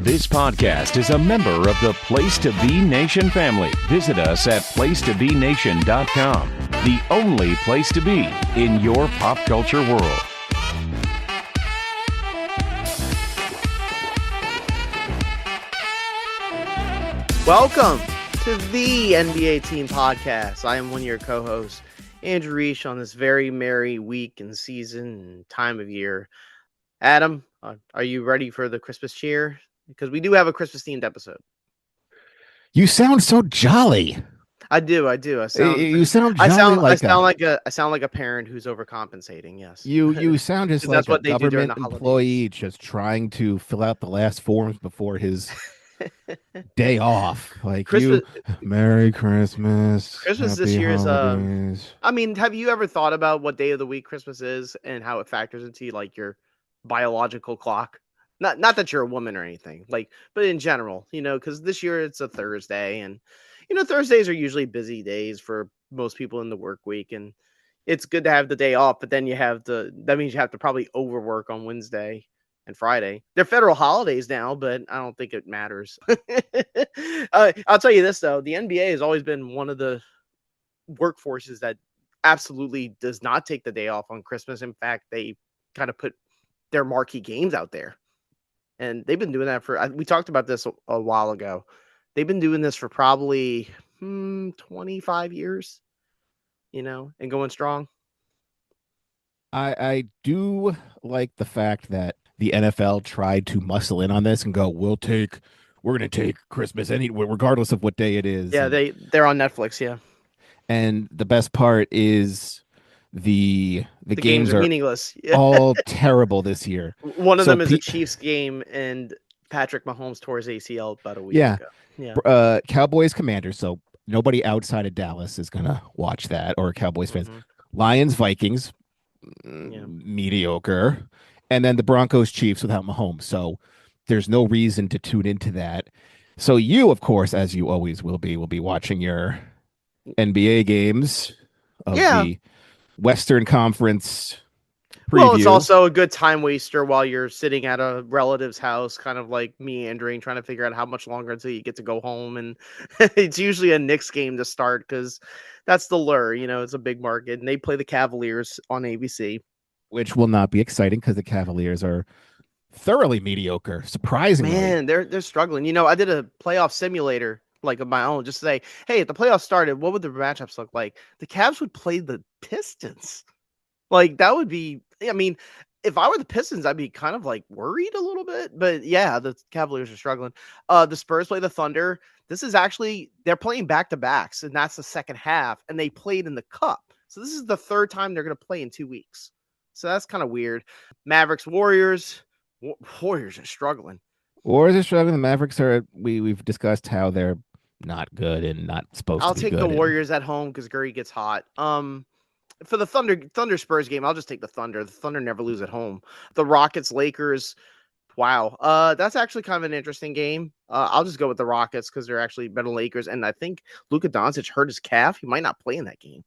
This podcast is a member of the Place to Be Nation family. Visit us at placetobenation.com, the only place to be in your pop culture world. Welcome to the NBA Team Podcast. I am one of your co-hosts, Andrew Riche, on this very merry week and season and time of year. Adam, are you ready for the Christmas cheer? Because we do have a Christmas-themed episode. You sound so jolly. I do. You sound jolly. I sound like a parent who's overcompensating. Yes. You sound just like a they government employee just trying to fill out the last forms before his day off. Like Christmas, Merry Christmas. Christmas this year holidays. Is I mean, have you ever thought about what day of the week Christmas is and how it factors into like your biological clock? Not that you're a woman or anything, but in general, because this year it's a Thursday, and Thursdays are usually busy days for most people in the work week, and it's good to have the day off. But then that means you have to probably overwork on Wednesday and Friday. They're federal holidays now, but I don't think it matters. I'll tell you this though, the NBA has always been one of the workforces that absolutely does not take the day off on Christmas. In fact, they kind of put their marquee games out there. And they've been doing that we talked about this a while ago. They've been doing this for probably 25 years, and going strong. I do like the fact that the NFL tried to muscle in on this and go, we're going to take Christmas regardless of what day it is. Yeah, they're on Netflix, yeah. And the best part is the games are meaningless. all terrible this year. One of them is a Chiefs game, and Patrick Mahomes tore his ACL about a week ago. Yeah. Cowboys Commanders, so nobody outside of Dallas is gonna watch that, or Cowboys fans. Lions Vikings, mediocre, and then the Broncos Chiefs without Mahomes. So there's no reason to tune into that. So you, of course, as you always will be watching your NBA games of the Western Conference preview. Well, it's also a good time waster while you're sitting at a relative's house, kind of like meandering, trying to figure out how much longer until you get to go home. And it's usually a Knicks game to start because that's the lure. It's a big market, and they play the Cavaliers on ABC, which will not be exciting because the Cavaliers are thoroughly mediocre. Surprisingly, man, they're struggling. I did a playoff simulator of my own, just to say, hey, if the playoffs started, what would the matchups look like? The Cavs would play the Pistons. That would be, I mean, if I were the Pistons, I'd be kind of worried a little bit, but yeah, the Cavaliers are struggling. The Spurs play the Thunder. This is actually, they're playing back-to-backs, and that's the second half, and they played in the Cup. So this is the third time they're going to play in 2 weeks. So that's kind of weird. Mavericks, Warriors. Warriors are struggling. The Mavericks are, we've discussed how they're not good and not supposed I'll to be take good. the Warriors at home because Curry gets hot. For the Thunder Spurs game, I'll just take the Thunder. The Thunder never lose at home. The Rockets Lakers, wow. That's actually kind of an interesting game. I'll just go with the Rockets because they're actually better than Lakers. And I think Luka Doncic hurt his calf. He might not play in that game.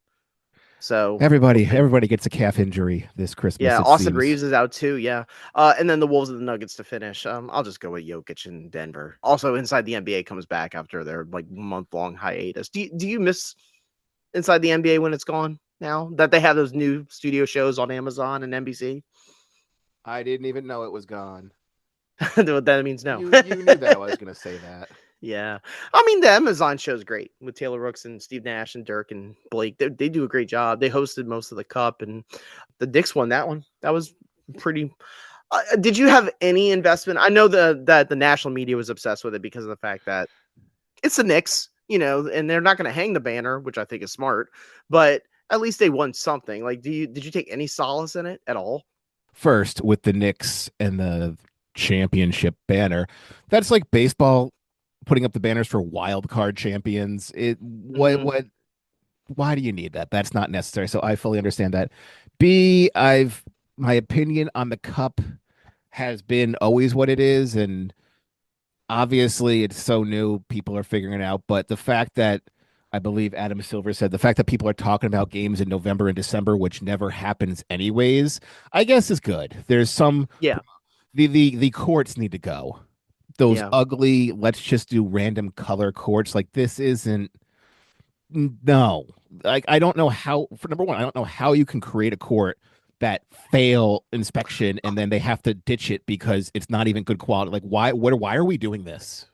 So everybody gets a calf injury this Christmas. Yeah, Austin Reeves is out too. Yeah, and then the Wolves and the Nuggets to finish. I'll just go with Jokic in Denver. Also, Inside the NBA comes back after their month-long hiatus. Do you miss Inside the NBA when it's gone now that they have those new studio shows on Amazon and NBC? I didn't even know it was gone. That means no. You knew that I was going to say that. Yeah. I mean, the Amazon show's great with Taylor Rooks and Steve Nash and Dirk and Blake. They do a great job. They hosted most of the Cup, and the Knicks won that one. That was pretty. Did you have any investment? I know that the national media was obsessed with it because of the fact that it's the Knicks, and they're not going to hang the banner, which I think is smart, but at least they won something. Did you take any solace in it at all? First, with the Knicks and the championship banner, that's like baseball putting up the banners for wild card champions. Why do you need that? That's not necessary. So I fully understand that. B, my opinion on the Cup has been always what it is, and obviously it's so new, people are figuring it out. But the fact that I believe Adam Silver said the fact that people are talking about games in November and December, which never happens anyways, I guess is good. There's some, the courts need to go. those Yeah. ugly, let's just do random color courts. Like this isn't, no. Like I don't know how, for number one, I don't know how you can create a court that fail inspection and then they have to ditch it because it's not even good quality. Like why are we doing this?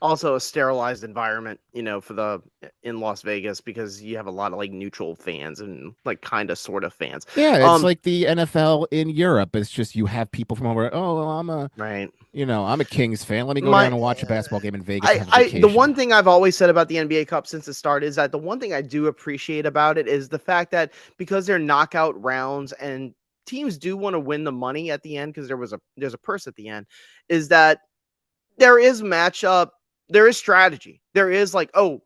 Also a sterilized environment, for the in Las Vegas because you have a lot of like neutral fans and like kind of sort of fans. Yeah, it's like the NFL in Europe. It's just you have people from over, oh, well, Right. I'm a Kings fan. Let me go My down and watch a basketball game in Vegas and have a the vacation. one thing I've always said about the NBA Cup since it started is that the one thing I do appreciate about it is the fact that because they're knockout rounds and teams do want to win the money at the end because there's a purse at the end, is that there is matchup, there is strategy. There is like, oh,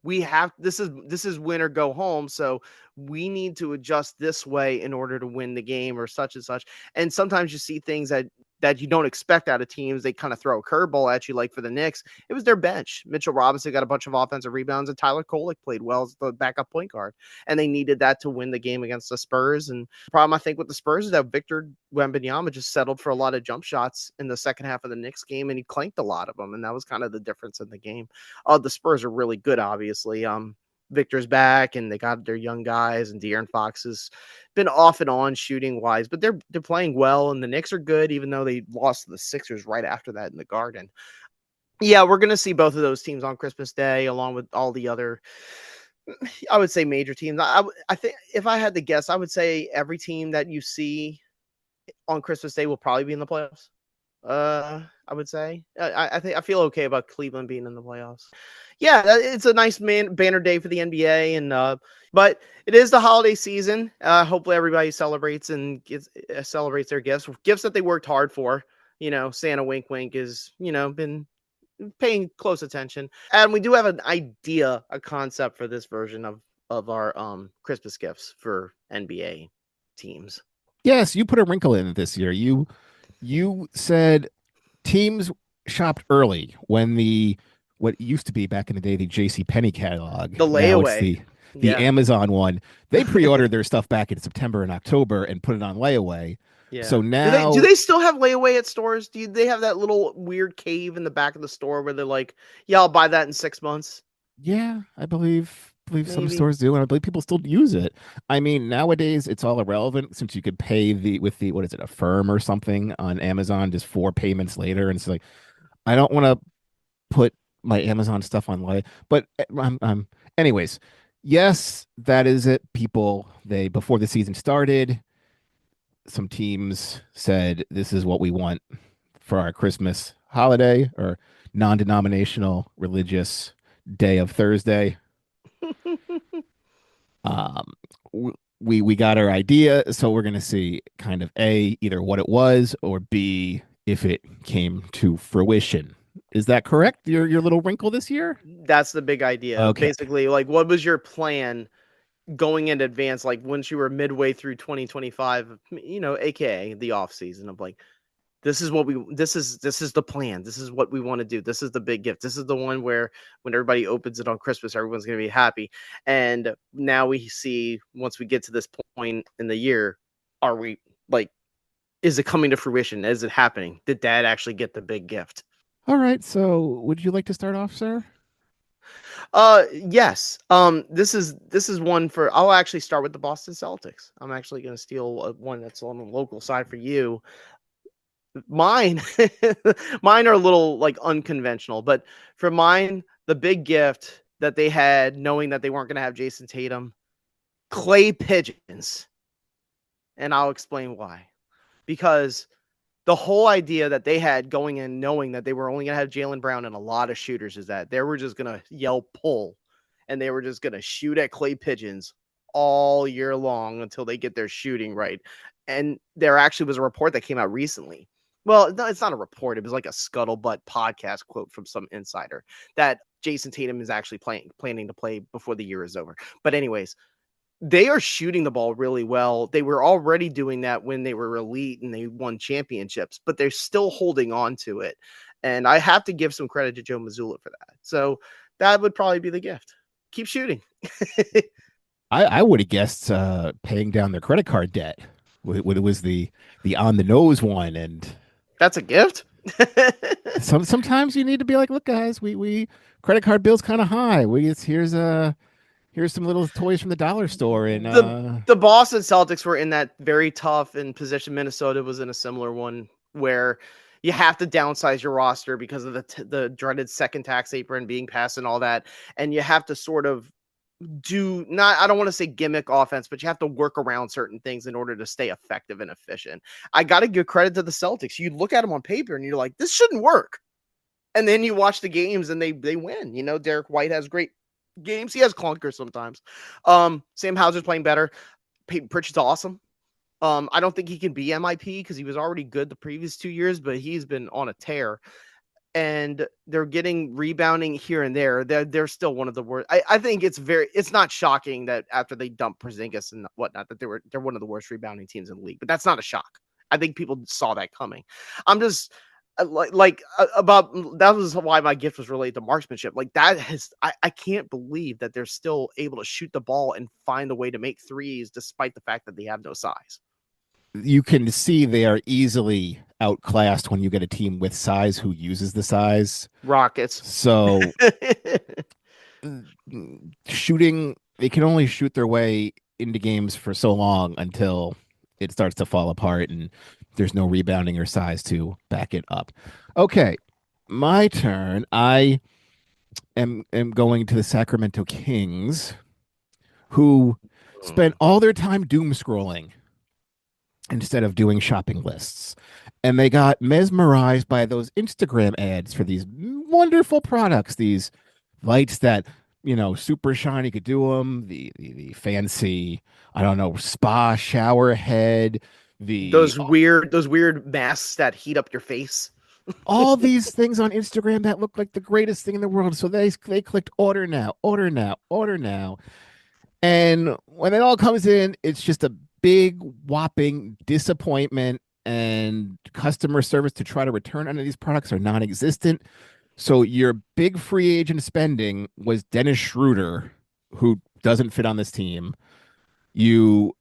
this is win or go home, so we need to adjust this way in order to win the game or such and such. And sometimes you see things that you don't expect out of teams. They kind of throw a curveball at you, like for the Knicks. It was their bench. Mitchell Robinson got a bunch of offensive rebounds, and Tyler Kolek played well as the backup point guard. And they needed that to win the game against the Spurs. And the problem, I think, with the Spurs is that Victor Wembanyama just settled for a lot of jump shots in the second half of the Knicks game, and he clanked a lot of them. And that was kind of the difference in the game. The Spurs are really good, obviously. Victor's back and they got their young guys, and De'Aaron Fox has been off and on shooting wise, but they're playing well, and the Knicks are good, even though they lost to the Sixers right after that in the Garden. Yeah, we're going to see both of those teams on Christmas Day, along with all the other, I would say, major teams. I think if I had to guess, I would say every team that you see on Christmas Day will probably be in the playoffs. I would say I feel okay about Cleveland being in the playoffs. Yeah, it's a nice banner day for the NBA, and but it is the holiday season. Hopefully everybody celebrates and celebrates their gifts that they worked hard for. Santa wink wink is been paying close attention, and we do have an idea, a concept for this version of our Christmas gifts for NBA teams. Yes, you put a wrinkle in it this year. You said teams shopped early when what used to be back in the day the JCPenney catalog. The layaway. Now it's the Amazon one. They pre-ordered their stuff back in September and October and put it on layaway. Yeah. So now do they still have layaway at stores? Do they have that little weird cave in the back of the store where they're like, yeah, I'll buy that in 6 months? Yeah, I believe Maybe. some stores do, and I believe people still use it. I mean, nowadays it's all irrelevant since you could pay with what is it, a firm or something on Amazon just 4 payments later, and it's like I don't want to put my Amazon stuff on lay. But anyways, yes, that is it. People, before the season started, some teams said this is what we want for our Christmas holiday or non-denominational religious day of Thursday. We got our idea, so we're gonna see kind of either what it was, or B, if it came to fruition. Is that correct? Your little wrinkle this year? That's the big idea. Okay. Basically, like, what was your plan going in advance? Like once you were midway through 2025, AKA the off season of like, this is the plan. This is what we want to do. This is the big gift. This is the one where when everybody opens it on Christmas, everyone's going to be happy. And now we see, once we get to this point in the year, are we like, is it coming to fruition? Is it happening? Did Dad actually get the big gift? All right. So would you like to start off, sir? Yes. This is one for, I'll actually start with the Boston Celtics. I'm actually going to steal one that's on the local side for you. Mine are a little like unconventional, but for mine, the big gift that they had, knowing that they weren't going to have Jason Tatum, clay pigeons. And I'll explain why. Because the whole idea that they had going in knowing that they were only going to have Jaylen Brown and a lot of shooters is that they were just going to yell pull, and they were just going to shoot at clay pigeons all year long until they get their shooting right. And there actually was a report that came out recently. Well, no, it's not a report. It was like a scuttlebutt podcast quote from some insider that Jason Tatum is actually planning to play before the year is over. But anyways, they are shooting the ball really well. They were already doing that when they were elite and they won championships, but they're still holding on to it. And I have to give some credit to Joe Mazzulla for that. So that would probably be the gift. Keep shooting. I would have guessed paying down their credit card debt. It was the on the nose one, and that's a gift. Sometimes you need to be like, look, guys, we credit card bill's kind of high. Here's some little toys from the dollar store, and the Boston Celtics were in that very tough and position. Minnesota was in a similar one where you have to downsize your roster because of the dreaded second tax apron being passed and all that, and you have to sort of I don't want to say gimmick offense, but you have to work around certain things in order to stay effective and efficient. I got to give credit to the Celtics. You look at them on paper and you're like, this shouldn't work. And then you watch the games and they win. You know, Derek White has great games. He has clunkers sometimes. Sam Hauser's playing better. Peyton Pritchard's awesome. I don't think he can be MIP because he was already good the previous 2 years, but he's been on a tear. And they're getting rebounding here and there. They're still one of the worst. I think it's not shocking that after they dumped Porzingis and whatnot, that they're one of the worst rebounding teams in the league. But that's not a shock. I think people saw that coming. I'm just about that was why my gift was related to marksmanship. Like that I can't believe that they're still able to shoot the ball and find a way to make threes despite the fact that they have no size. You can see they are easily outclassed when you get a team with size who uses the size. Rockets. So shooting, they can only shoot their way into games for so long until it starts to fall apart and there's no rebounding or size to back it up. Okay, my turn. I am going to the Sacramento Kings, who spent all their time doom scrolling instead of doing shopping lists. And they got mesmerized by those Instagram ads for these wonderful products, these lights that, super shiny, could do them, the fancy, I don't know, spa shower head, those weird masks that heat up your face. All these things on Instagram that look like the greatest thing in the world. So they clicked order now, order now, order now. And when it all comes in, it's just a big whopping disappointment, and customer service to try to return any of these products are non-existent. So your big free agent spending was Dennis Schroeder, who doesn't fit on this team. You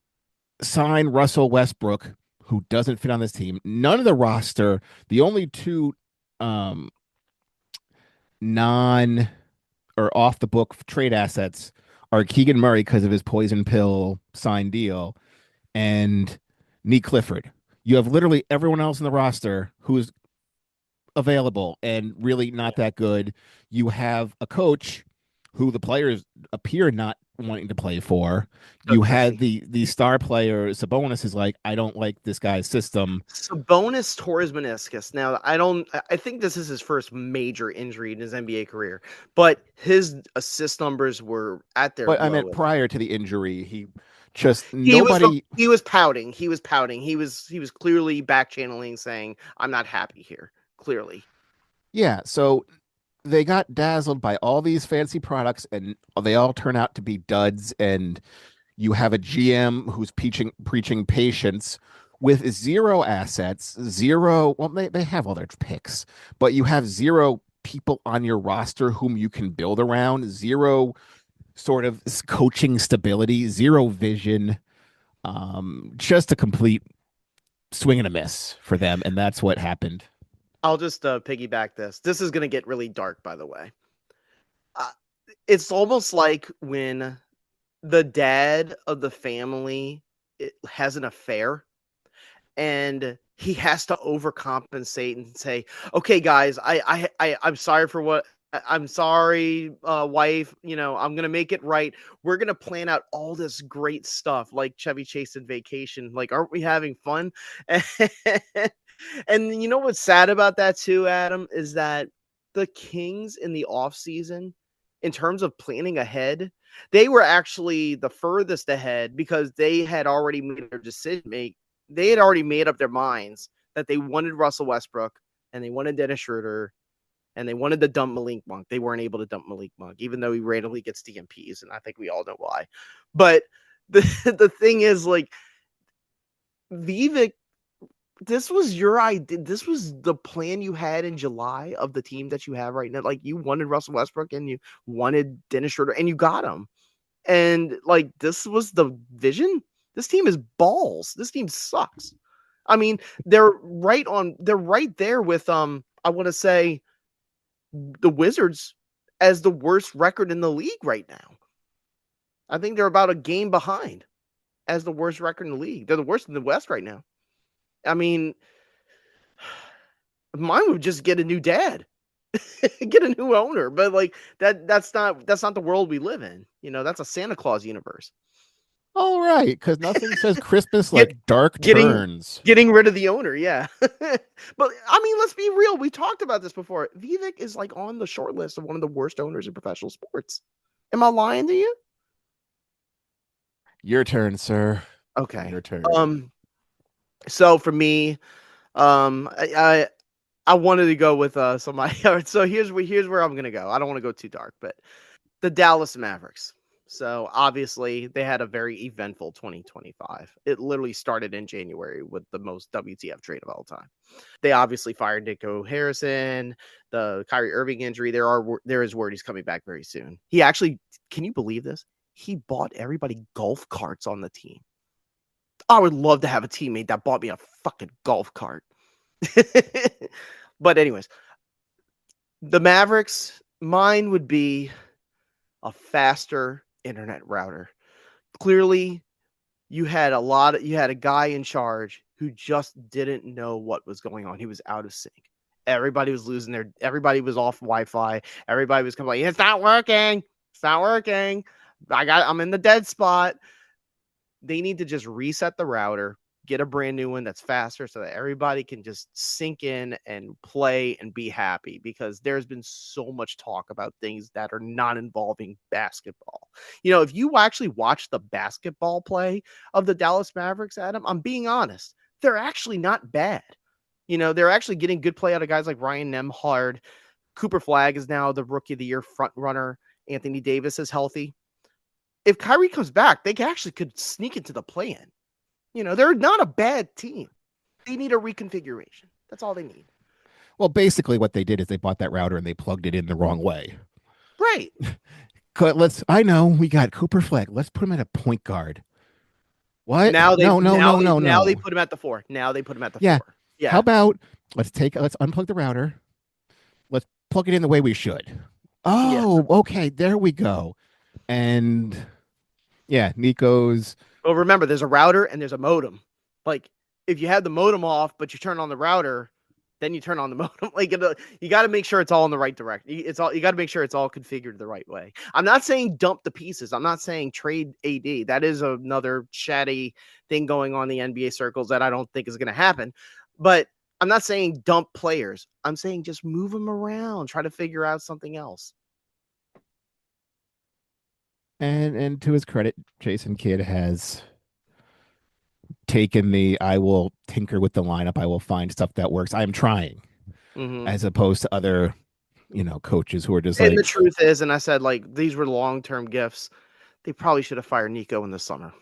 sign Russell Westbrook, who doesn't fit on this team. None of the roster, the only two non or off the book trade assets are Keegan Murray because of his poison pill signed deal, and Nick Clifford. You have literally everyone else in the roster who is available and really not that good. You have a coach who the players appear not wanting to play for. You had the star player Sabonis is like, I don't like this guy's system. Sabonis tore his meniscus. Now I think this is his first major injury in his NBA career, but his assist numbers were at their. But I meant prior to the injury, he was pouting. He was clearly back channeling, saying, I'm not happy here. Clearly. Yeah. So they got dazzled by all these fancy products and they all turn out to be duds. And you have a GM who's preaching patience with zero assets, they have all their picks, but you have zero people on your roster whom you can build around, zero sort of coaching stability, zero vision, just a complete swing and a miss for them. And that's what happened. I'll just piggyback this. This is going to get really dark, by the way. It's almost like when the dad of the family has an affair and he has to overcompensate and say, okay, guys, I'm sorry for what I'm sorry, wife, I'm going to make it right. We're going to plan out all this great stuff like Chevy Chase and Vacation. Like, aren't we having fun? And you know what's sad about that too, Adam, is that the Kings in the offseason, in terms of planning ahead, they were actually the furthest ahead because they had already made their decision. They had already made up their minds that they wanted Russell Westbrook and they wanted Dennis Schroeder and they wanted to dump Malik Monk. They weren't able to dump Malik Monk, even though he randomly gets DMPs, and I think we all know why. But the thing is, like, Vivek, this was your idea. This was the plan you had in July of the team that you have right now. Like, you wanted Russell Westbrook and you wanted Dennis Schroeder and you got him. And like, this was the vision. This team is balls. This team sucks. I mean, they're right there with I want to say the Wizards as the worst record in the league right now. I think they're about a game behind as the worst record in the league. They're the worst in the West right now. I mean, mine would just get a new dad, get a new owner, but like that's not the world we live in. That's a Santa Claus universe. All right, because nothing says Christmas Get, like dark getting turns. getting rid of the owner, yeah. But I mean, let's be real. We talked about this before. Vivek is like on the short list of one of the worst owners in professional sports. Am I lying to you? Your turn, sir. Okay. Your turn. So for me, I wanted to go with somebody. So here's where I'm gonna go. I don't want to go too dark, but the Dallas Mavericks. So obviously they had a very eventful 2025. It literally started in January with the most WTF trade of all time. They obviously fired Nico Harrison, the Kyrie Irving injury. There is word he's coming back very soon. He actually, can you believe this? He bought everybody golf carts on the team. I would love to have a teammate that bought me a fucking golf cart. But anyways, the Mavericks, mine would be a faster internet router. Clearly, you had a guy in charge who just didn't know what was going on. He was out of sync. Everybody was everybody was off Wi-Fi. Everybody was complaining, it's not working. It's not working. I'm in the dead spot. They need to just reset the router, get a brand new one that's faster so that everybody can just sink in and play and be happy, because there's been so much talk about things that are not involving basketball. If you actually watch the basketball play of the Dallas Mavericks, Adam, I'm being honest, they're actually not bad. They're actually getting good play out of guys like Ryan Nembhard. Cooper Flagg is now the Rookie of the Year front runner. Anthony Davis is healthy. If Kyrie comes back, they actually could sneak into the play-in. They're not a bad team. They need a reconfiguration. That's all they need. Well, basically what they did is they bought that router and they plugged it in the wrong way. Right. I know we got Cooper Fleck. Let's put him at a point guard. What? Now they no. Now they put him at the 4. Yeah. 4. Yeah. How about let's unplug the router. Let's plug it in the way we should. Oh, yeah. Okay. There we go. And yeah, Nico's. Well, remember, there's a router and there's a modem. Like, if you have the modem off, but you turn on the router, then you turn on the modem. Like, you got to make sure it's all in the right direction. You got to make sure it's all configured the right way. I'm not saying dump the pieces. I'm not saying trade AD. That is another chatty thing going on in the NBA circles that I don't think is going to happen. But I'm not saying dump players. I'm saying just move them around. Try to figure out something else. And to his credit, Jason Kidd has taken I will tinker with the lineup. I will find stuff that works. I am trying, as opposed to other, coaches who are just and the truth is, and I said, these were long-term gifts. They probably should have fired Nico in the summer.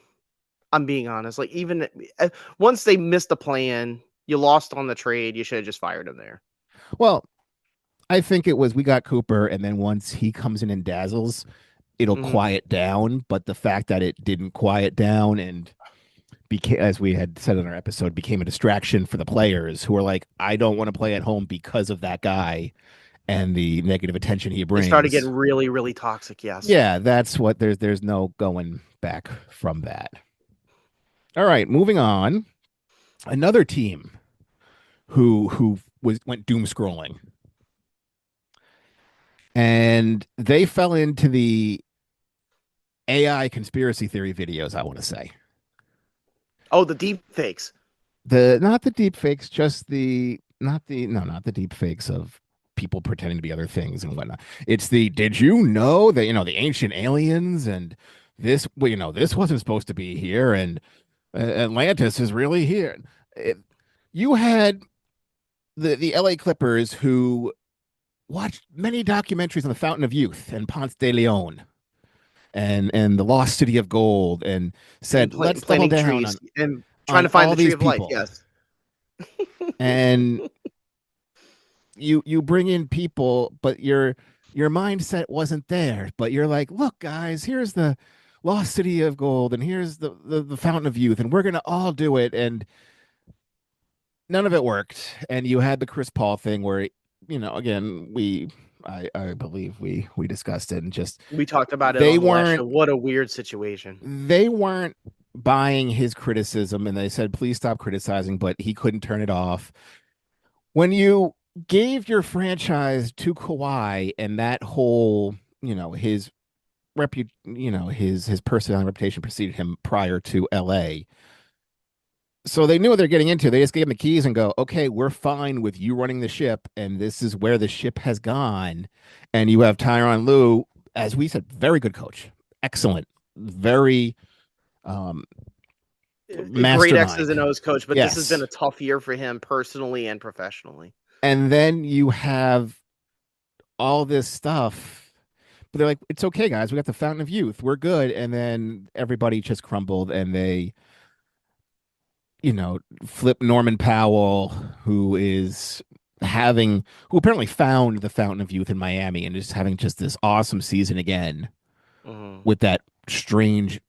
I'm being honest. Even once they missed the plan, you lost on the trade. You should have just fired him there. Well, I think it was we got Cooper, and then once he comes in and dazzles, it'll quiet down. But the fact that it didn't quiet down and became, as we had said in our episode, became a distraction for the players who are like, I don't want to play at home because of that guy and the negative attention he brings. They started getting really, really toxic. Yes. Yeah, that's what there's no going back from that. All right, moving on. Another team who went doom scrolling. And they fell into the AI conspiracy theory videos, I want to say. Oh, the deep fakes. Not the deep fakes, just not the deep fakes of people pretending to be other things and whatnot. It's did you know that, the ancient aliens and this, this wasn't supposed to be here and Atlantis is really here. You had the LA Clippers who watched many documentaries on the Fountain of Youth and Ponce de Leon and the Lost City of Gold and said, let's double down and trying to find the tree of life. Yes. And you bring in people, but your mindset wasn't there. But you're like, look, guys, here's the Lost City of Gold and here's the Fountain of Youth, and we're gonna all do it. And none of it worked. And you had the Chris Paul thing where, again, I believe we discussed it, and just We talked about it they on the last show. weren't What a weird situation. they weren't buying his criticism, and they said, please stop criticizing, but he couldn't turn it off. When you gave your franchise to Kawhi and that whole, his his personality and reputation preceded him prior to LA. So they knew what they're getting into. They just gave him the keys and go, okay, we're fine with you running the ship, and this is where the ship has gone. And you have Tyronn Lue, as we said, very good coach, excellent, very A great X's mastermind. and O's coach, but this has been Yes. a tough year for him personally and professionally. And then you have all this stuff, but they're like, it's okay, guys. We got the Fountain of Youth. We're good. And then everybody just crumbled, and they, flip Norman Powell, who apparently found the Fountain of Youth in Miami and is having just this awesome season again Mm-hmm. with that strange.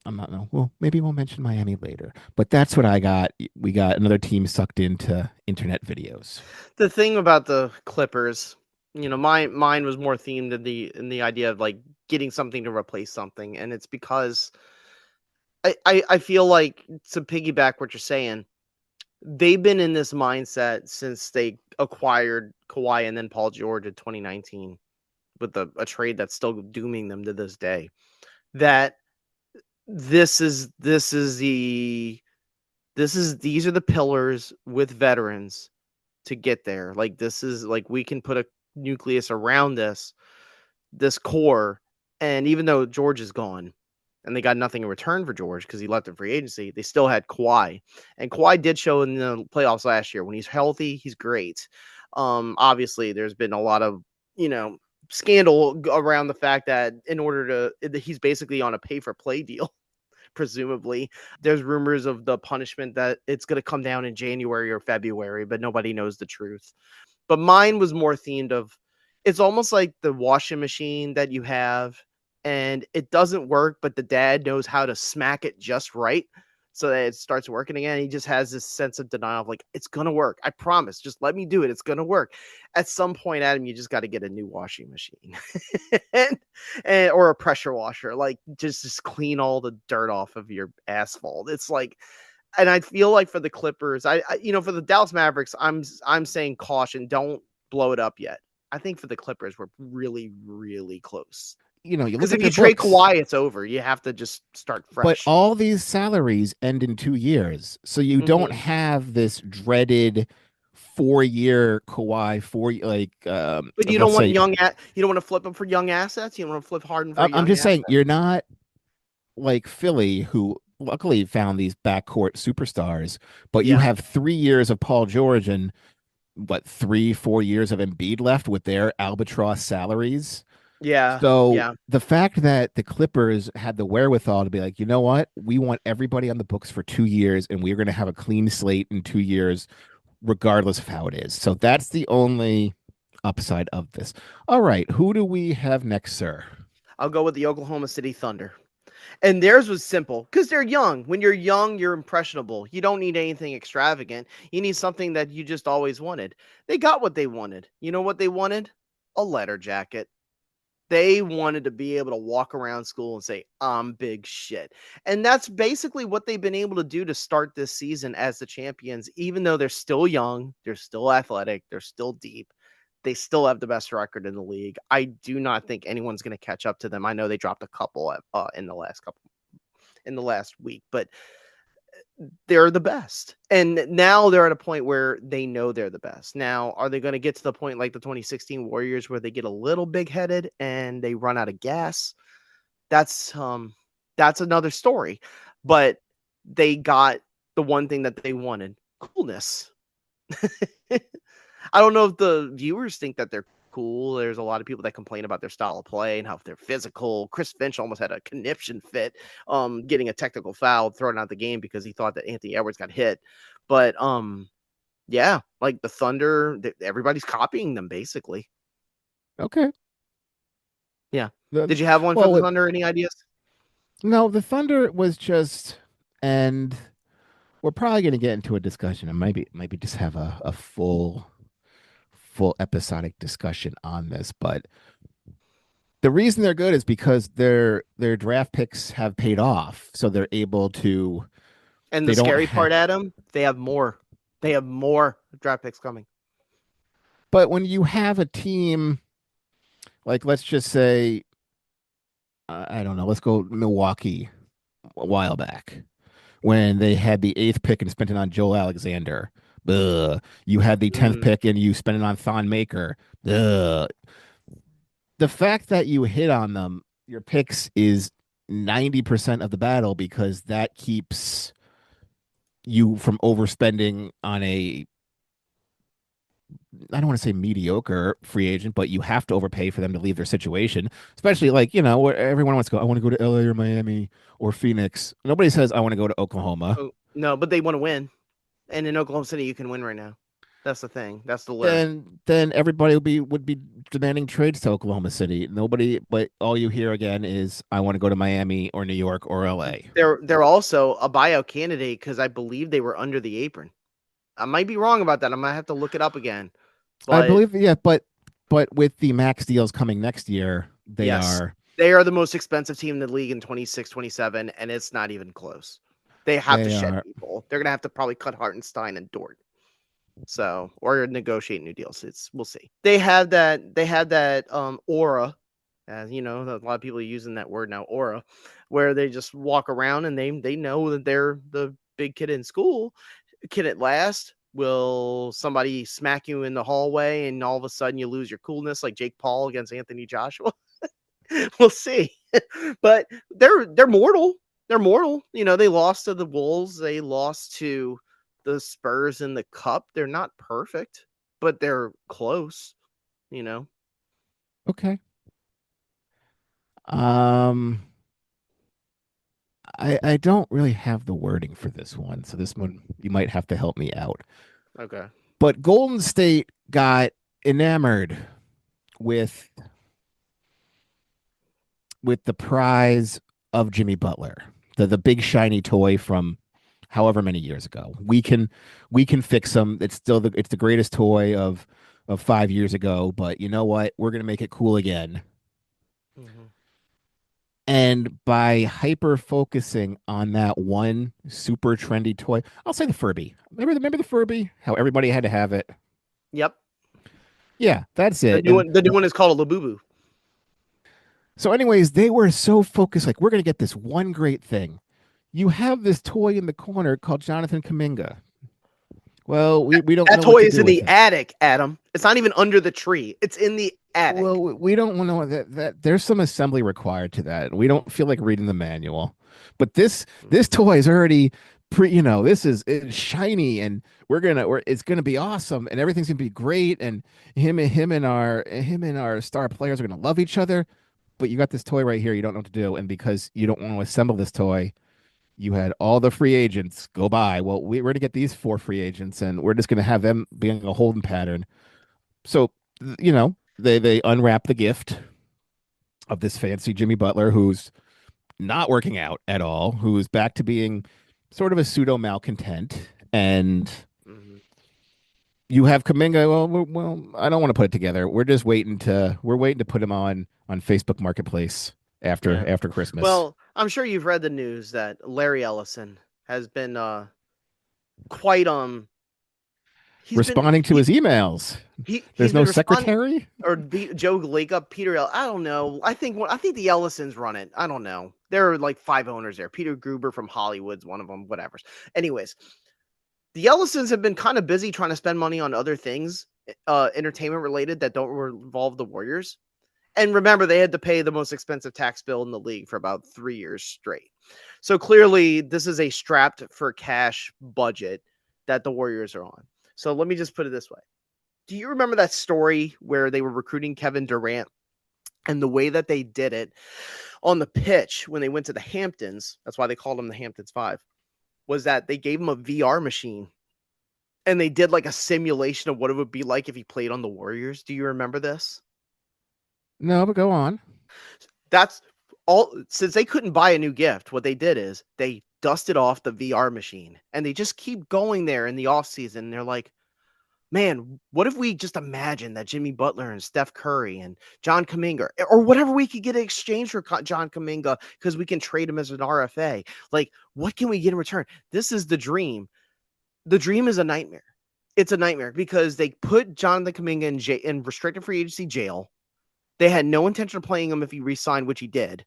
I'm not know. Well, maybe we'll mention Miami later, but that's what I got. We got another team sucked into internet videos. The thing about the Clippers, mine was more themed in the idea of like getting something to replace something, and it's because I feel like, to piggyback what you're saying, they've been in this mindset since they acquired Kawhi and then Paul George in 2019 with a trade that's still dooming them to this day. That these are the pillars with veterans to get there. Like, this is like, we can put a nucleus around this core, and even though George is gone and they got nothing in return for George because he left in free agency, they still had Kawhi. And Kawhi did show in the playoffs last year. When he's healthy, he's great. Obviously there's been a lot of, scandal around the fact that he's basically on a pay for play deal. Presumably, there's rumors of the punishment that it's going to come down in January or February, but nobody knows the truth. But mine was more themed of, it's almost like the washing machine that you have and it doesn't work, but the dad knows how to smack it just right so that it starts working again. He just has this sense of denial of like, it's going to work. I promise. Just let me do it. It's going to work. At some point, Adam, you just got to get a new washing machine or a pressure washer. Like, just clean all the dirt off of your asphalt. It's like, and I feel like for the Clippers, for the Dallas Mavericks, I'm saying caution. Don't blow it up yet. I think for the Clippers, we're really, really close. You look Because at if their you trade books, Kawhi, it's over. You have to just start but fresh. all these salaries end in 2 years, so you don't have this dreaded 4 year Kawhi But you don't let's want say. you don't want to flip them for young assets. You don't want to flip Harden for a I'm young just asset. saying, you're not like Philly, who luckily found these backcourt superstars, but you Yeah. have 3 years of Paul George and what, 3 4 years of Embiid left with their albatross salaries. Yeah. So Yeah. the fact that the Clippers had the wherewithal to be like, you know what, we want everybody on the books for 2 years, and we're going to have a clean slate in 2 years, regardless of how it is. So that's the only upside of this. All right, who do we have next, sir? I'll go with the Oklahoma City Thunder. And theirs was simple because they're young. When you're young, you're impressionable. You don't need anything extravagant. You need something that you just always wanted. They got what they wanted. You know what they wanted? A letter jacket. They wanted to be able to walk around school and say, I'm big shit. And that's basically what they've been able to do to start this season as the champions, even though they're still young, they're still athletic, they're still deep. They still have the best record in the league. I do not think anyone's going to catch up to them. I know they dropped a couple in the last week, but they're the best. And now they're at a point where they know they're the best. Now, are they going to get to the point like the 2016 Warriors where they get a little big-headed and they run out of gas? That's another story. But they got the one thing that they wanted, coolness. I don't know if the viewers think that they're cool. There's a lot of people that complain about their style of play and how they're physical. Chris Finch almost had a conniption fit, getting a technical foul thrown out the game because he thought that Anthony Edwards got hit. But yeah, like the Thunder, everybody's copying them basically. Okay. Yeah. Did you have one for the Thunder? Any ideas? No, the Thunder was just, and we're probably going to get into a discussion and maybe just have a full episodic discussion on this. But the reason they're good is because their draft picks have paid off, so they're able to. And the They don't scary have. part, Adam, they have more. They have more draft picks coming. But when you have a team like, let's just say, I don't know, let's go Milwaukee a while back when they had the eighth pick and spent it on Joel Alexander. Ugh. You had the 10th pick and you spent it on Thon Maker. Ugh. The fact that you hit on them, your picks is 90% of the battle because that keeps you from overspending on a, I don't want to say mediocre free agent, but you have to overpay for them to leave their situation, especially like, where everyone wants to go. I want to go to LA or Miami or Phoenix. Nobody says I want to go to Oklahoma. Oh, no, but they want to win. And in Oklahoma City, you can win right now. That's the thing. That's the lure. Then everybody would be demanding trades to Oklahoma City. Nobody, but all you hear again is I want to go to Miami or New York or LA. They're also a buyout candidate because I believe they were under the apron. I might be wrong about that. I might have to look it up again. But, I believe, yeah, but with the max deals coming next year, they are the most expensive team in the league in 26, 27, and it's not even close. They have to shed people. They're gonna have to probably cut Hartenstein and Dort. So, or negotiate new deals. We'll see. They have that aura, as you know, a lot of people are using that word now, aura, where they just walk around and they know that they're the big kid in school. Kid at last. Will somebody smack you in the hallway and all of a sudden you lose your coolness like Jake Paul against Anthony Joshua? We'll see. But they're mortal. They're mortal. They lost to the Wolves. They lost to the Spurs in the Cup. They're not perfect, but they're close. Okay. I don't really have the wording for this one, so this one you might have to help me out. Okay. But Golden State got enamored with the prize of Jimmy Butler, the big shiny toy from however many years ago. We can fix them. It's still the greatest toy of 5 years ago, but you know what? We're gonna make it cool again. Mm-hmm. And by hyper focusing on that one super trendy toy, I'll say the Furby. Remember the Furby? How everybody had to have it. Yep. Yeah, that's it. The new one is called a Labubu. So, anyways, they were so focused, like, we're going to get this one great thing. You have this toy in the corner called Jonathan Kuminga. Well, we don't know. That toy is in the attic, Adam. It's not even under the tree. It's in the attic. Well, we don't know that there's some assembly required to that. We don't feel like reading the manual. But this toy is already it's shiny and it's gonna be awesome and everything's gonna be great and him and our star players are gonna love each other. But you got this toy right here, you don't know what to do, and because you don't want to assemble this toy, you had all the free agents go by. Well, we're going to get these 4 free agents, and we're just going to have them being a holding pattern. So, they unwrap the gift of this fancy Jimmy Butler, who's not working out at all, who's back to being sort of a pseudo malcontent, and you have Kuminga. Well, I don't want to put it together. We're waiting to put him on Facebook Marketplace after Christmas. Well, I'm sure you've read the news that Larry Ellison has been quite responding to his emails. There's no secretary or Joe Lacob, Peter I don't know. I think the Ellisons run it. I don't know. There are like 5 owners there. Peter Gruber from Hollywood's one of them. Whatever. Anyways, the Ellisons have been kind of busy trying to spend money on other things, entertainment related that don't involve the Warriors. And remember, they had to pay the most expensive tax bill in the league for about 3 years straight. So clearly, this is a strapped for cash budget that the Warriors are on. So let me just put it this way. Do you remember that story where they were recruiting Kevin Durant and the way that they did it on the pitch when they went to the Hamptons? That's why they called them the Hamptons 5. Was that they gave him a VR machine and they did like a simulation of what it would be like if he played on the Warriors. Do you remember this? No, but go on. That's all. Since they couldn't buy a new gift, what they did is they dusted off the VR machine, and they just keep going there in the offseason. They're like, man, what if we just imagine that Jimmy Butler and Steph Curry and John Kuminga or whatever we could get in exchange for John Kuminga because we can trade him as an RFA. Like, what can we get in return? This is the dream. The dream is a nightmare. It's a nightmare because they put Jonathan Kuminga in restricted free agency jail. They had no intention of playing him if he re-signed, which he did.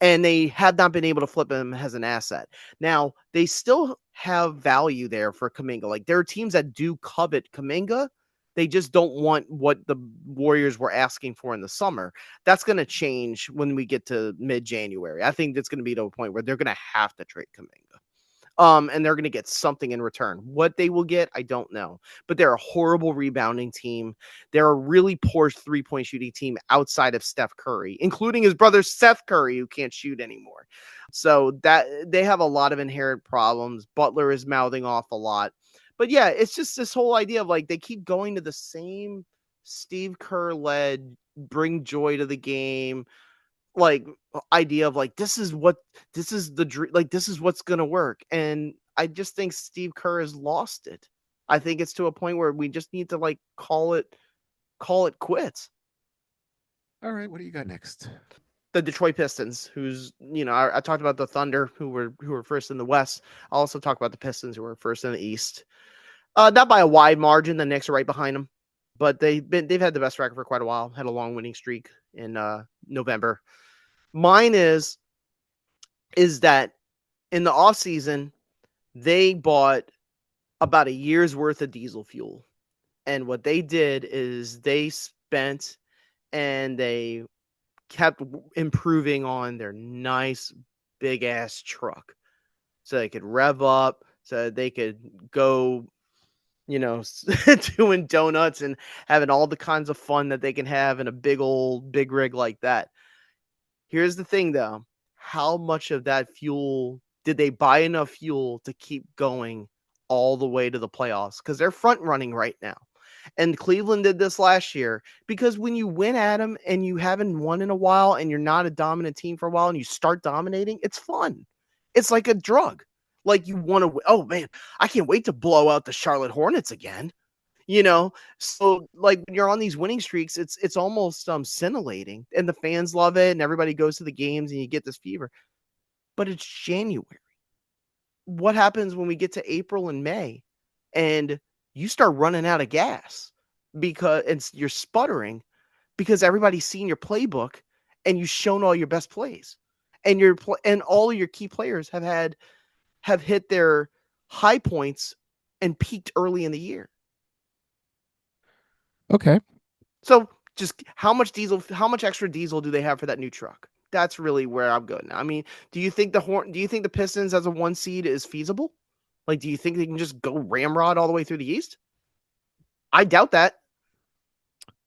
And they have not been able to flip him as an asset. Now, they still have value there for Kuminga. Like, there are teams that do covet Kuminga. They just don't want what the Warriors were asking for in the summer. That's going to change when we get to mid-January. I think that's going to be to a point where they're going to have to trade Kuminga. And they're going to get something in return. What they will get, I don't know. But they're a horrible rebounding team. They're a really poor three-point shooting team outside of Steph Curry, including his brother Seth Curry, who can't shoot anymore. So that they have a lot of inherent problems. Butler is mouthing off a lot. But yeah, it's just this whole idea of like they keep going to the same Steve Kerr-led bring joy to the game like idea of like this is the dream, like this is what's gonna work. And I just think Steve Kerr has lost it. I think it's to a point where we just need to like call it quits. All right, what do you got next? The Detroit Pistons, who's I talked about the Thunder who were first in the West. I'll also talk about the Pistons who were first in the East. Not by a wide margin. The Knicks are right behind them, but they've had the best record for quite a while. Had a long winning streak in November. Mine is that in the offseason, they bought about a year's worth of diesel fuel. And what they did is they spent and they kept improving on their nice big ass truck so they could rev up, so they could go, doing donuts and having all the kinds of fun that they can have in a big rig like that. Here's the thing, though. How much of that fuel did they buy enough fuel to keep going all the way to the playoffs? Because they're front running right now. And Cleveland did this last year because when you win, Adam, and you haven't won in a while and you're not a dominant team for a while and you start dominating, it's fun. It's like a drug. Like you want to, oh man, I can't wait to blow out the Charlotte Hornets again. So like when you're on these winning streaks, it's almost scintillating, and the fans love it, and everybody goes to the games, and you get this fever. But it's January. What happens when we get to April and May, and you start running out of gas because you're sputtering because everybody's seen your playbook, and you've shown all your best plays, and and all of your key players have hit their high points and peaked early in the year. Okay. So just how much extra diesel do they have for that new truck? That's really where I'm going. I mean, do you think the Pistons as a 1 seed is feasible? Like, do you think they can just go ramrod all the way through the East? I doubt that.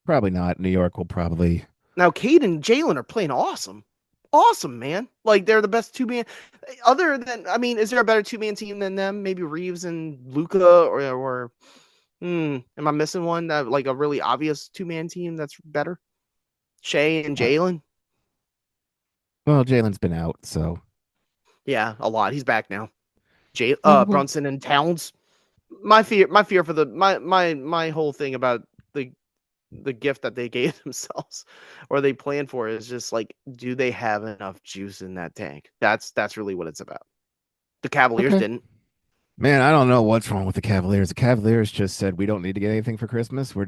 Probably not. New York will probably. Now, Cade and Jalen are playing awesome. Awesome, man. Like, they're the best two-man. Other than, I mean, is there a better two-man team than them? Maybe Reeves and Luka or am I missing one that like a really obvious two-man team that's better? Shea and Jalen? Well, Jalen's been out, so Yeah, a lot. He's back now. Well, Brunson and Towns. My fear for my whole thing about the gift that they gave themselves or they planned for is just like, do they have enough juice in that tank? That's really what it's about. The Cavaliers didn't. Man, I don't know what's wrong with the Cavaliers. The Cavaliers just said we don't need to get anything for Christmas. We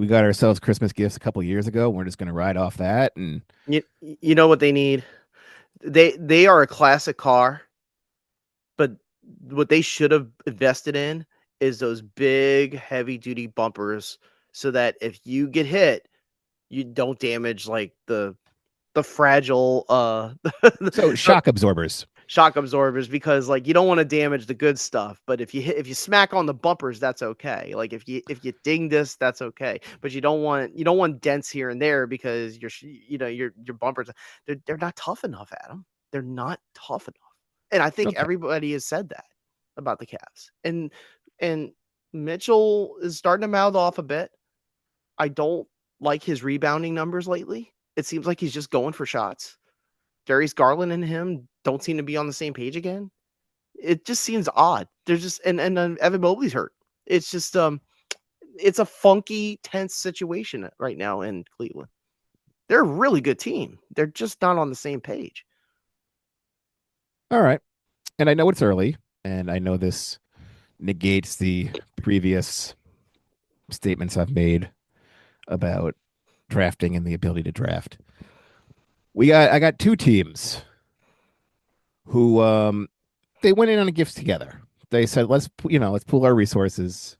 got ourselves Christmas gifts a couple years ago. We're just gonna ride off that. And you know what they need? They are a classic car, but what they should have invested in is those big heavy duty bumpers so that if you get hit, you don't damage like the fragile so shock absorbers. Shock absorbers, because like you don't want to damage the good stuff, but if you smack on the bumpers, that's okay. Like if you ding this, that's okay, but you don't want dents here and there because your bumpers they're not tough enough, Adam. They're not tough enough, and I think everybody has said that about the Cavs. And Mitchell is starting to mouth off a bit. I don't like his rebounding numbers lately. It seems like he's just going for shots. Darius Garland and him don't seem to be on the same page again. It just seems odd. There's just and Evan Mobley's hurt. It's just it's a funky, tense situation right now in Cleveland. They're a really good team. They're just not on the same page. All right. And I know it's early, and I know this negates the previous statements I've made about drafting and the ability to draft. I got two teams who they went in on gifts together. They said, let's pool our resources.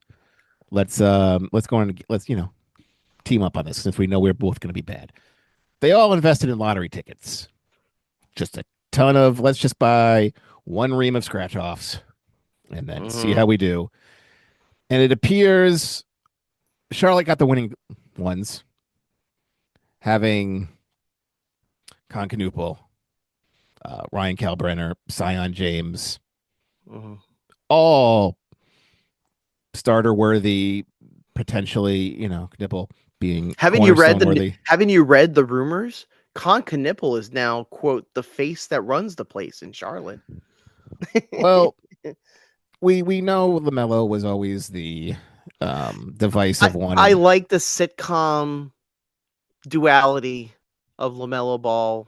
Let's go and let's team up on this since we know we're both going to be bad. They all invested in lottery tickets. Just a ton of let's just buy one ream of scratch offs and then see how we do. And it appears Charlotte got the winning ones, having Concanupal, Ryan Kalbrenner, Sion James, all starter worthy, potentially, Knipple being haven't you read the rumors? Knipple is now, quote, the face that runs the place in Charlotte. Well, we know LaMelo was always the divisive one. I like the sitcom duality of LaMelo Ball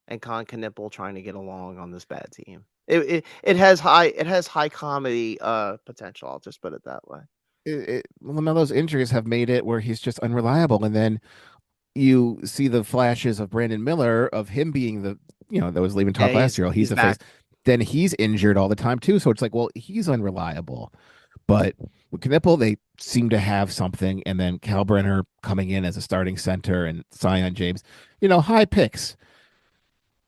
and Knipple trying to get along on this bad team. It has high comedy potential. I'll just put it that way. LaMelo's injuries have made it where he's just unreliable, and then you see the flashes of Brandon Miller of him being the that was leaving talk last year. He's the face. Then he's injured all the time too, so it's like, well, he's unreliable. But with Knipple, they seem to have something, and then Kalbrenner coming in as a starting center and Sion James, high picks.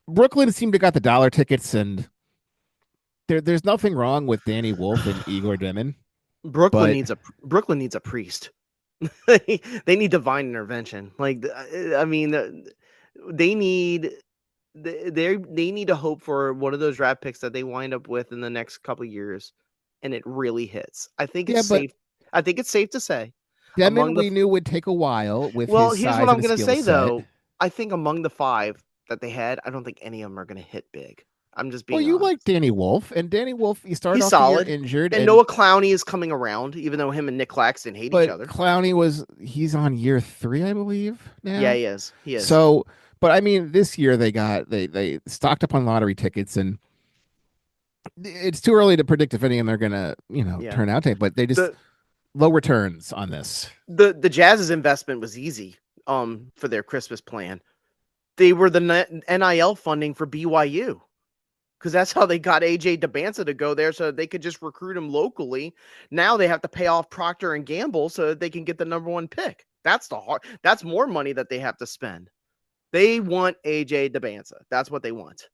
Brooklyn seemed to got the dollar tickets, and there's nothing wrong with Danny Wolf and Igor Demon. Brooklyn needs a priest. They need divine intervention. Like, I mean, they need to hope for one of those draft picks that they wind up with in the next couple of years, and it really hits. I think it's safe. I think it's safe to say. Demon we knew would take a while with his size. Here's what I'm going to say though. I think among the 5 that they had, I don't think any of them are going to hit big. I'm just being honest. You like Danny Wolf, and Danny Wolf, he started off solid, the year injured. And Noah Clowney is coming around, even though him and Nick Claxton hate each other. Clowney he's on year 3, I believe, now. Yeah, he is. So, but I mean, this year they stocked up on lottery tickets, and it's too early to predict if any of them are going to, turn out to, but they just low returns on this. The Jazz's investment was easy for their Christmas plan. They were the NIL funding for BYU, because that's how they got AJ DeBanza to go there, so they could just recruit him locally. Now they have to pay off Procter and Gamble so that they can get the number 1 pick. That's more money that they have to spend. They want AJ DeBanza. That's what they want.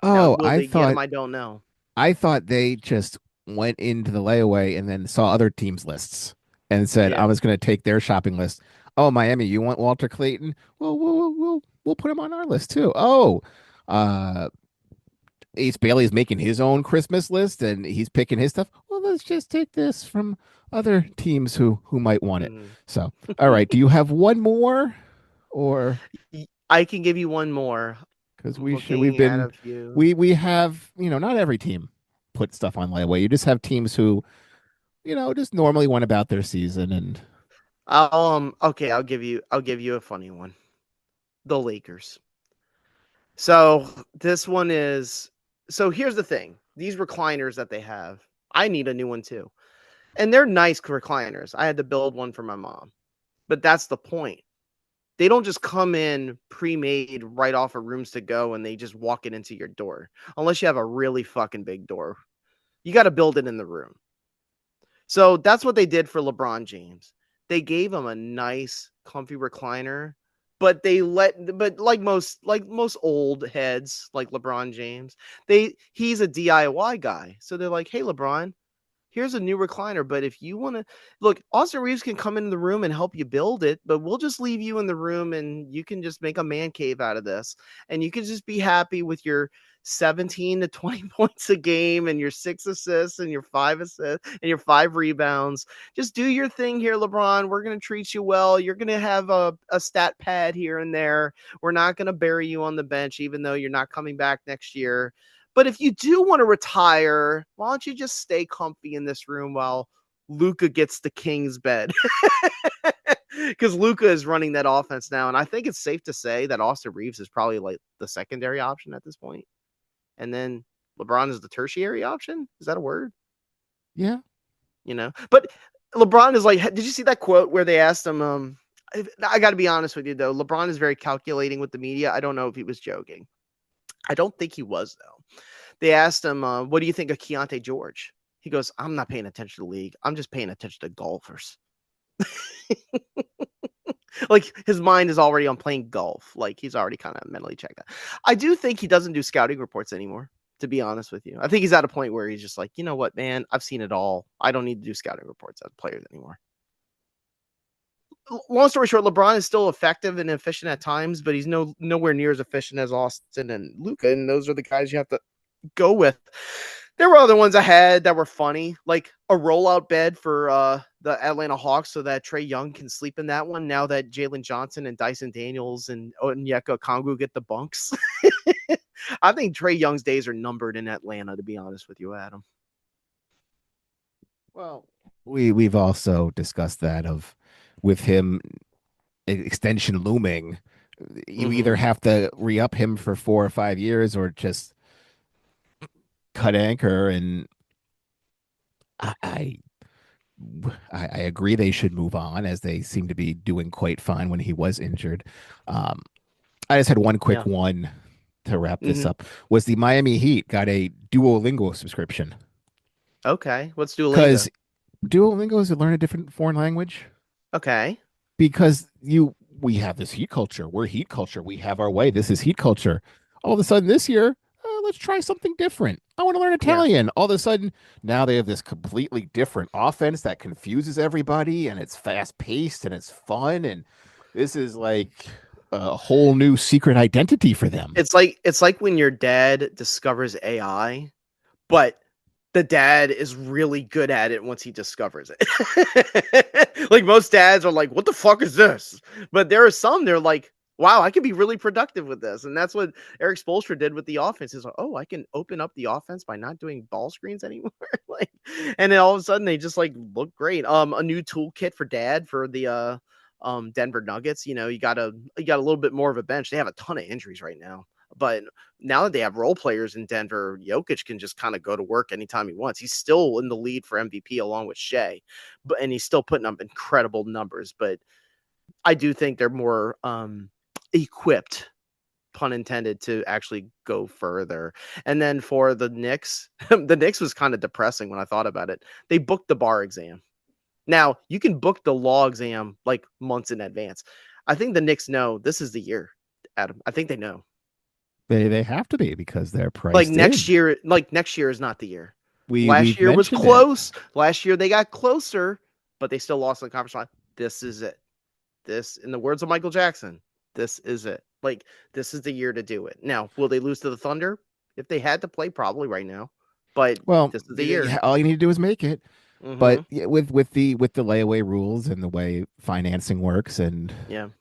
Oh, I don't know. I thought they just went into the layaway and then saw other teams' lists and said, I was going to take their shopping list. Oh, Miami, you want Walter Clayton? Well, we'll put him on our list too. Oh, Ace Bailey is making his own Christmas list and he's picking his stuff. Well, let's just take this from other teams who might want it. So, all right. Do you have one more, or I can give you one more? Because we have, not every team put stuff on layaway. You just have teams who, just normally went about their season. And okay, I'll give you a funny one. The Lakers. So this one is, here's the thing. These recliners that they have, I need a new one too. And they're nice recliners. I had to build one for my mom. But that's the point. They don't just come in pre-made right off of Rooms to Go and they just walk it into your door. Unless you have a really fucking big door. You got to build it in the room. So that's what they did for LeBron James. They gave him a nice, comfy recliner, but like most old heads like LeBron James, he's a DIY guy. So they're like, "Hey LeBron, here's a new recliner. But if you want to look, Austin Reeves can come in the room and help you build it, but we'll just leave you in the room and you can just make a man cave out of this. And you can just be happy with your 17 to 20 points a game and your 6 assists and your 5 assists and your 5 rebounds. Just do your thing here, LeBron. We're going to treat you well. You're going to have a stat pad here and there. We're not going to bury you on the bench, even though you're not coming back next year. But if you do want to retire, why don't you just stay comfy in this room while Luka gets the king's bed? Because Luka is running that offense now. And I think it's safe to say that Austin Reeves is probably like the secondary option at this point. And then LeBron is the tertiary option. Is that a word? Yeah. But LeBron is like, did you see that quote where they asked him, I got to be honest with you, though. LeBron is very calculating with the media. I don't know if he was joking. I don't think he was, though. They asked him, what do you think of Keontae George? He goes, I'm not paying attention to the league. I'm just paying attention to golfers. Like his mind is already on playing golf. Like he's already kind of mentally checked out. I do think he doesn't do scouting reports anymore, to be honest with you. I think he's at a point where he's just like, you know what, man, I've seen it all. I don't need to do scouting reports as players anymore. Long story short, LeBron is still effective and efficient at times, but he's nowhere near as efficient as Austin and Luka. And those are the guys you have to go with. There were other ones I had that were funny, like a rollout bed for the Atlanta Hawks so that Trae Young can sleep in that one now that Jalen Johnson and Dyson Daniels and Onyeka Okongwu get the bunks. I think Trae Young's days are numbered in Atlanta, to be honest with you, Adam. Well, we've also discussed that with him extension looming. You either have to re-up him for 4 or 5 years or just cut anchor, and I agree they should move on, as they seem to be doing quite fine when he was injured. I just had one quick one to wrap this up. Was the Miami Heat got a Duolingo subscription? Okay, what's Duolingo? Because Duolingo is to learn a different foreign language. Okay. Because we have this Heat culture. We're Heat culture. We have our way. This is Heat culture. All of a sudden this year, let's try something different. I want to learn Italian. All of a sudden, now they have this completely different offense that confuses everybody, and it's fast paced and it's fun, and this is like a whole new secret identity for them. It's like when your dad discovers AI, but the dad is really good at it once he discovers it. Like most dads are like, what the fuck is this? But there are some, they're like, wow, I can be really productive with this. And that's what Eric Spoelstra did with the offense. He's like, oh, I can open up the offense by not doing ball screens anymore. Like, and then all of a sudden they just like look great. A new toolkit for dad for the Denver Nuggets. You got a little bit more of a bench. They have a ton of injuries right now. But now that they have role players in Denver, Jokic can just kind of go to work anytime he wants. He's still in the lead for MVP along with Shea, and he's still putting up incredible numbers. But I do think they're more equipped, pun intended, to actually go further. And then for the Knicks, the Knicks was kind of depressing when I thought about it. They booked the bar exam. Now, you can book the law exam like months in advance. I think the Knicks know this is the year, Adam. I think they know. They have to be, because they're priced like next in. year. Like next year is not the year. Last year was close. Last year they got closer, but they still lost in the conference line. This is it. This, in the words of Michael Jackson, this is it. Like, this is the year to do it. Now, will they lose to the Thunder? If they had to play, probably right now. But this is the year. All you need to do is make it. But with the layaway rules and the way financing works and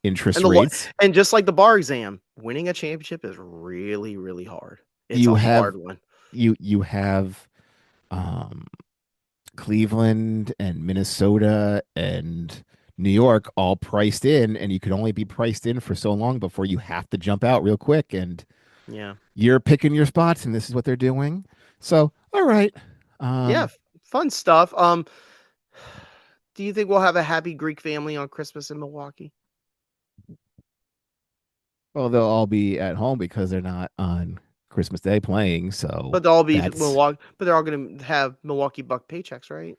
interest rates, and just like the bar exam, winning a championship is really, really hard. It's hard one. You have Cleveland and Minnesota and New York all priced in, and you can only be priced in for so long before you have to jump out real quick. And you're picking your spots, and this is what they're doing. So, all right. Fun stuff. Do you think we'll have a happy Greek family on Christmas in Milwaukee? Well, they'll all be at home because they're not on Christmas Day playing. So, but they'll all be Milwaukee. But they're all going to have Milwaukee Buck paychecks, right?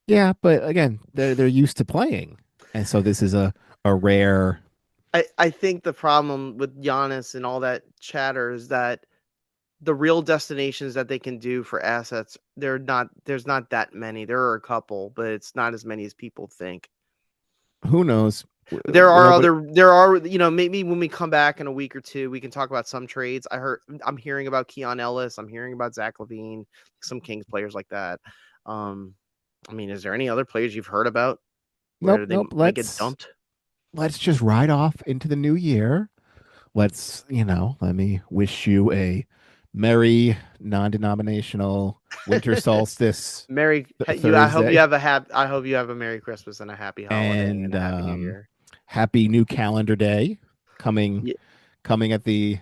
Yeah, but again, they're used to playing, and so this is a rare. I think the problem with Giannis and all that chatter is that the real destinations that they can do for assets, there's not that many. There are a couple, but it's not as many as people think. Who knows? There are maybe when we come back in a week or two, we can talk about some trades. I'm hearing about Keon Ellis. I'm hearing about Zach LaVine, some Kings players like that. I mean, is there any other players you've heard about where they might get dumped? Let's just ride off into the new year. Let's, let me wish you a merry non-denominational winter solstice. I hope you have a Merry Christmas and a happy holiday and a happy New Year. Happy new calendar day coming at the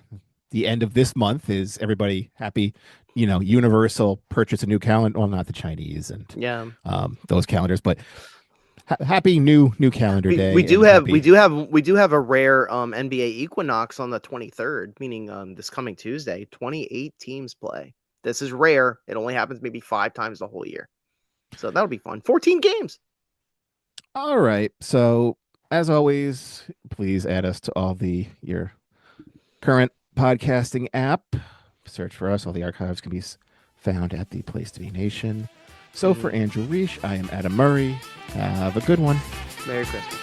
end of this month. Is everybody happy? Universal purchase a new calendar. Well, not the Chinese and those calendars, but happy new calendar day. We do have a rare NBA equinox on the 23rd, meaning this coming Tuesday. 28 teams play. This is rare. It only happens maybe 5 times the whole year, so that'll be fun. 14 games. All right. So as always, please add us to your current podcasting app. Search for us. All the archives can be found at the Place to Be Nation. So for Andrew Riche, I am Adam Murray. Have a good one. Merry Christmas.